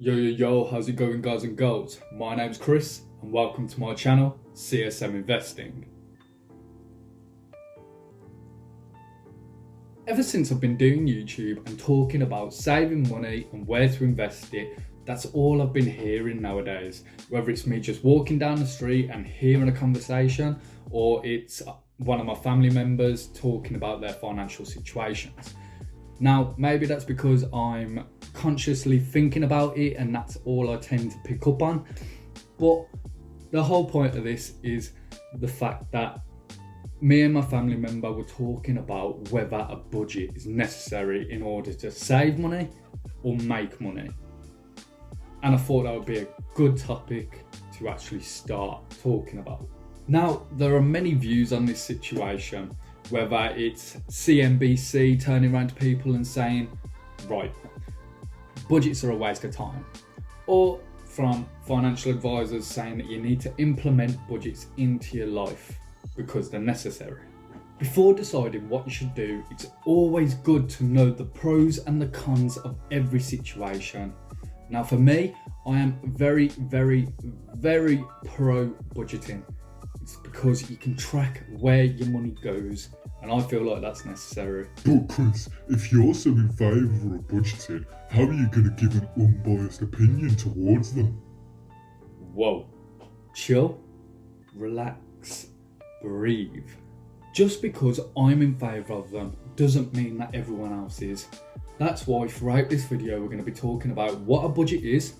Yo, how's it going, guys and girls? My name's Chris and welcome to my channel, CSM Investing. Ever since I've been doing YouTube and talking about saving money and where to invest it, that's all I've been hearing nowadays. Whether it's me just walking down the street and hearing a conversation, or it's one of my family members talking about their financial situations. Now, maybe that's because I'm consciously thinking about it and that's all I tend to pick up on. But the whole point of this is the fact that me and my family member were talking about whether a budget is necessary in order to save money or make money. And I thought that would be a good topic to actually start talking about. Now, there are many views on this situation, whether it's CNBC turning around to people and saying, right, budgets are a waste of time, or from financial advisors saying that you need to implement budgets into your life because they're necessary. Before deciding what you should do, it's always good to know the pros and the cons of every situation. Now for me, I am very pro budgeting. It's because you can track where your money goes, and I feel like that's necessary. But Chris, if you're so in favour of budgeting, how are you going to give an unbiased opinion towards them? Whoa, chill, relax, breathe. Just because I'm in favour of them doesn't mean that everyone else is. That's why throughout this video we're going to be talking about what a budget is,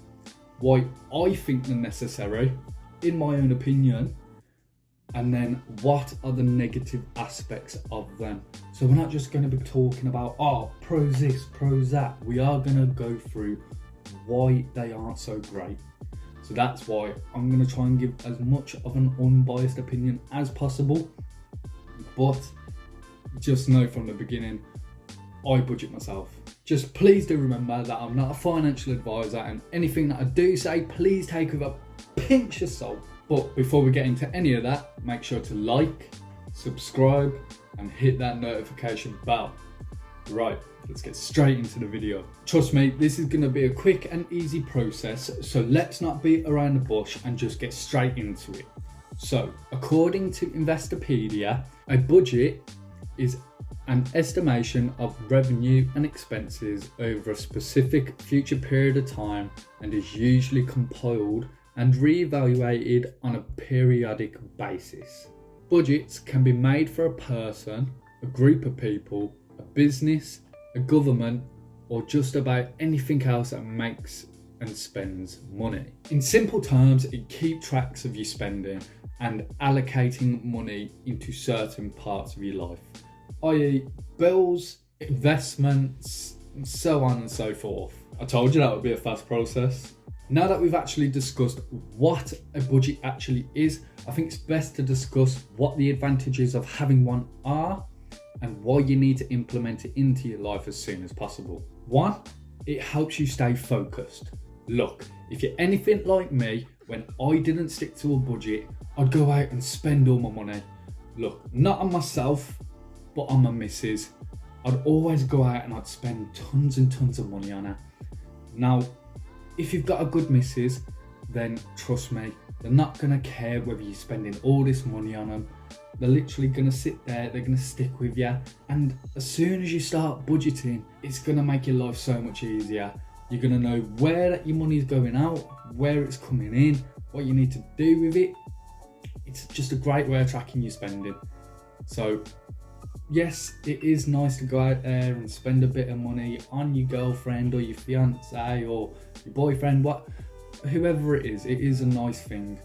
why I think they're necessary, in my own opinion, and then what are the negative aspects of them. So we're not just going to be talking about, pros this, pros that. We are going to go through why they aren't so great. So that's why I'm going to try and give as much of an unbiased opinion as possible. But just know from the beginning, I budget myself. Just please do remember that I'm not a financial advisor, and anything that I do say, please take with a pinch of salt. But before we get into any of that, make sure to like, subscribe, and hit that notification bell. Right, let's get straight into the video. Trust me, this is going to be a quick and easy process, so let's not beat around the bush and just get straight into it. So, according to Investopedia, a budget is an estimation of revenue and expenses over a specific future period of time and is usually compiled and re-evaluated on a periodic basis. Budgets can be made for a person, a group of people, a business, a government, or just about anything else that makes and spends money. In simple terms, it keeps tracks of your spending and allocating money into certain parts of your life, i.e. bills, investments, and so on and so forth. I told you that would be a fast process. Now that we've actually discussed what a budget actually is, I think it's best to discuss what the advantages of having one are and why you need to implement it into your life as soon as possible. One, it helps you stay focused. Look, if you're anything like me, when I didn't stick to a budget, I'd go out and spend all my money. Look, not on myself, but on my missus. I'd always go out and I'd spend tons and tons of money on her. Now, if you've got a good missus, then trust me, they're not going to care whether you're spending all this money on them. They're literally going to sit there, they're going to stick with you. And as soon as you start budgeting, it's going to make your life so much easier. You're going to know where your money is going out, where it's coming in, what you need to do with it. It's just a great way of tracking your spending. So yes, it is nice to go out there and spend a bit of money on your girlfriend or your fiance or your boyfriend, whoever it is a nice thing.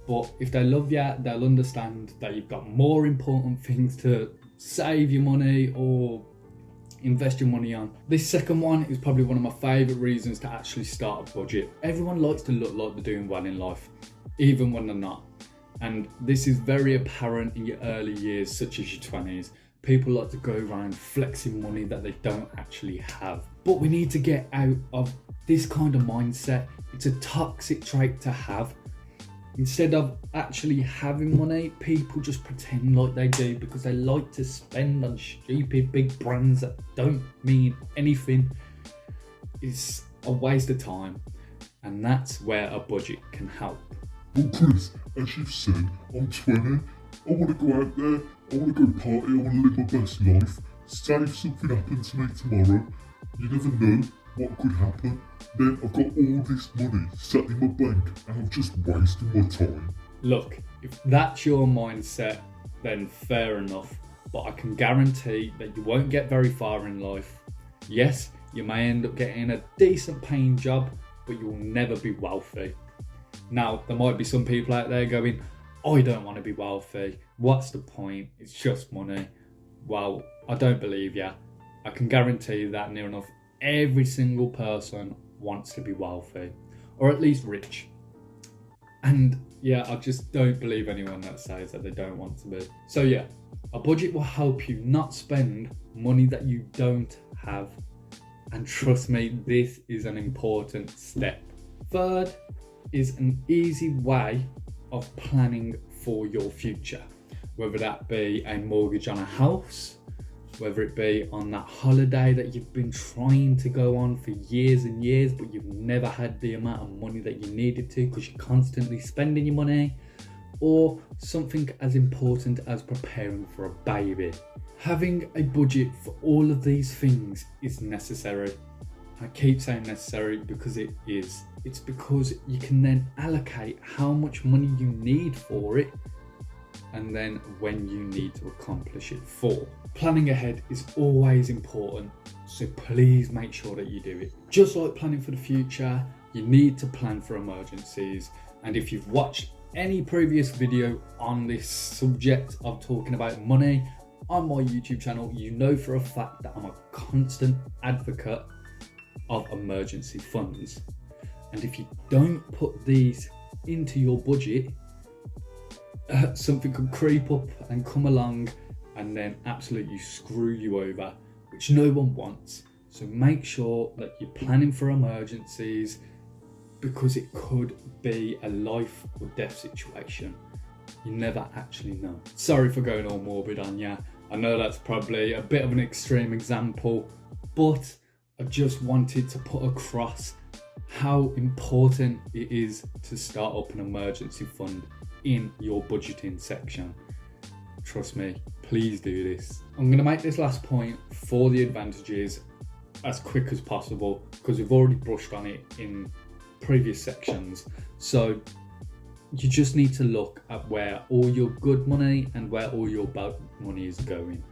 But if they love you, they'll understand that you've got more important things to save your money or invest your money on. This second one is probably one of my favourite reasons to actually start a budget. Everyone likes to look like they're doing well in life, even when they're not. And this is very apparent in your early years, such as your 20s. People like to go around flexing money that they don't actually have. But we need to get out of this kind of mindset. It's a toxic trait to have. Instead of actually having money, people just pretend like they do because they like to spend on stupid big brands that don't mean anything. It's a waste of time. And that's where a budget can help. Well, Chris, as you've said, I'm 20. I want to go out there. I want to go party. I want to live my best life. Say if something happens to me tomorrow, you never know what could happen. Then I've got all this money sat in my bank and I'm just wasting my time. Look, if that's your mindset, then fair enough. But I can guarantee that you won't get very far in life. Yes, you may end up getting a decent paying job, but you will never be wealthy. Now, there might be some people out there going, I don't want to be wealthy. What's the point? It's just money. Well, I don't believe you. I can guarantee that near enough every single person wants to be wealthy, or at least rich. And yeah, I just don't believe anyone that says that they don't want to be. So yeah, a budget will help you not spend money that you don't have. And trust me, this is an important step. Third is an easy way of planning for your future, whether that be a mortgage on a house, whether it be on that holiday that you've been trying to go on for years and years, but you've never had the amount of money that you needed to because you're constantly spending your money, or something as important as preparing for a baby. Having a budget for all of these things is necessary. I keep saying necessary because it is. It's because you can then allocate how much money you need for it and then when you need to accomplish it for. Planning ahead is always important, so please make sure that you do it. Just like planning for the future, you need to plan for emergencies. And if you've watched any previous video on this subject of talking about money on my YouTube channel, you know for a fact that I'm a constant advocate of emergency funds. And if you don't put these into your budget, something could creep up and come along and then absolutely screw you over, which no one wants. So make sure that you're planning for emergencies, because it could be a life or death situation. You never actually know. Sorry for going all morbid on ya. I know that's probably a bit of an extreme example, but I just wanted to put across how important it is to start up an emergency fund in your budgeting section. Trust me, please do this. I'm going to make this last point for the advantages as quick as possible because we've already brushed on it in previous sections. So you just need to look at where all your good money and where all your bad money is going,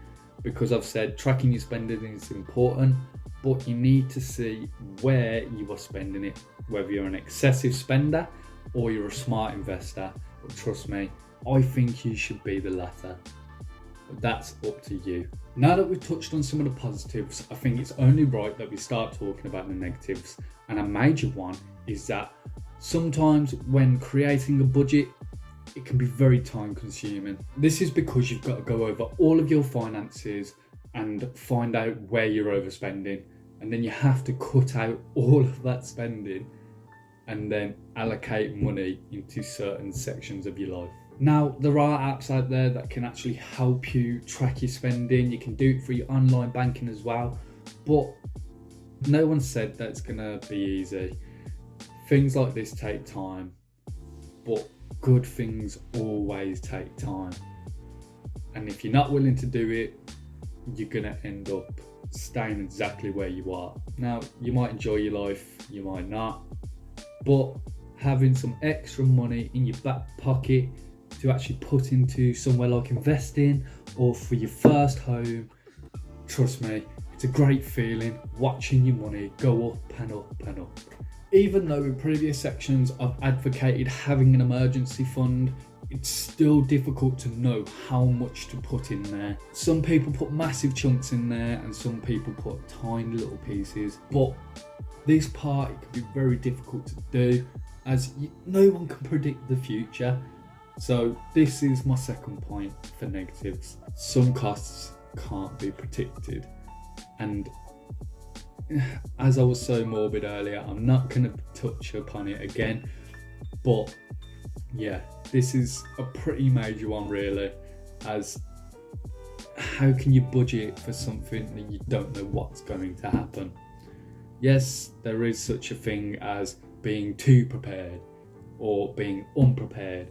because I've said tracking your spending is important, but you need to see where you are spending it, whether you're an excessive spender or you're a smart investor. But trust me, I think you should be the latter. But that's up to you. Now that we've touched on some of the positives, I think it's only right that we start talking about the negatives. And a major one is that sometimes when creating a budget, it can be very time consuming. This is because you've got to go over all of your finances and find out where you're overspending. And then you have to cut out all of that spending and then allocate money into certain sections of your life. Now, there are apps out there that can actually help you track your spending. You can do it for your online banking as well, but no one said that it's gonna be easy. Things like this take time, but good things always take time. And if you're not willing to do it, you're gonna end up staying exactly where you are. Now, you might enjoy your life, you might not, but having some extra money in your back pocket to actually put into somewhere like investing or for your first home, trust me, it's a great feeling watching your money go up and up and up. Even though in previous sections I've advocated having an emergency fund, it's still difficult to know how much to put in there. Some people put massive chunks in there and some people put tiny little pieces, but this part, it can be very difficult to do as no one can predict the future. So this is my second point for negatives. Some costs can't be predicted. And as I was so morbid earlier, I'm not going to touch upon it again. But yeah, this is a pretty major one really, as how can you budget for something that you don't know what's going to happen? Yes, there is such a thing as being too prepared or being unprepared.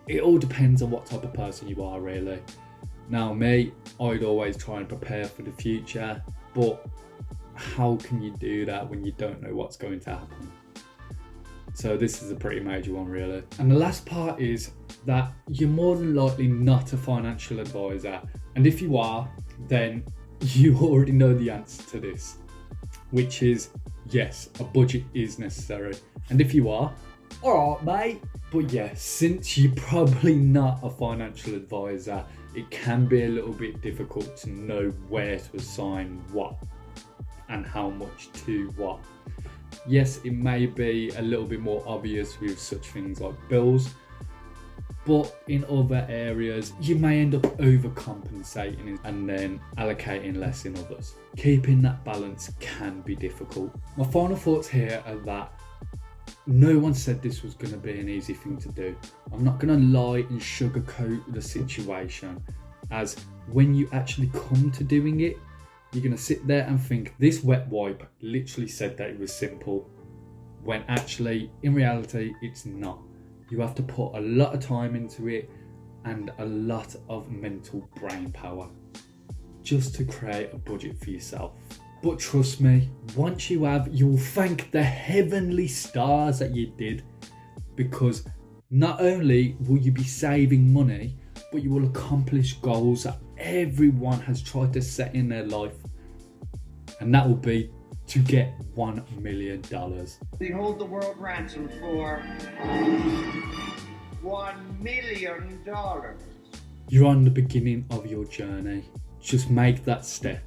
It all depends on what type of person you are, really. Now me, I'd always try and prepare for the future, but how can you do that when you don't know what's going to happen? So this is a pretty major one, really. And the last part is that you're more than likely not a financial advisor. And if you are, then you already know the answer to this, which is yes, a budget is necessary. And if you are, alright mate. But yeah, since you're probably not a financial advisor, it can be a little bit difficult to know where to assign what and how much to what. Yes, it may be a little bit more obvious with such things like bills, but in other areas you may end up overcompensating and then allocating less in others. Keeping that balance can be difficult. My final thoughts here are that no one said this was going to be an easy thing to do. I'm not going to lie and sugarcoat the situation, as when you actually come to doing it, you're going to sit there and think this wet wipe literally said that it was simple, when actually in reality it's not. You have to put a lot of time into it and a lot of mental brain power just to create a budget for yourself. But trust me, once you have, you'll thank the heavenly stars that you did, because not only will you be saving money, but you will accomplish goals that everyone has tried to set in their life. And that will be to get $1 million. They hold the world ransom for $1 million. You're on the beginning of your journey. Just make that step.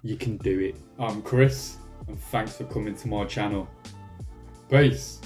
You can do it. I'm Chris, and thanks for coming to my channel. Peace.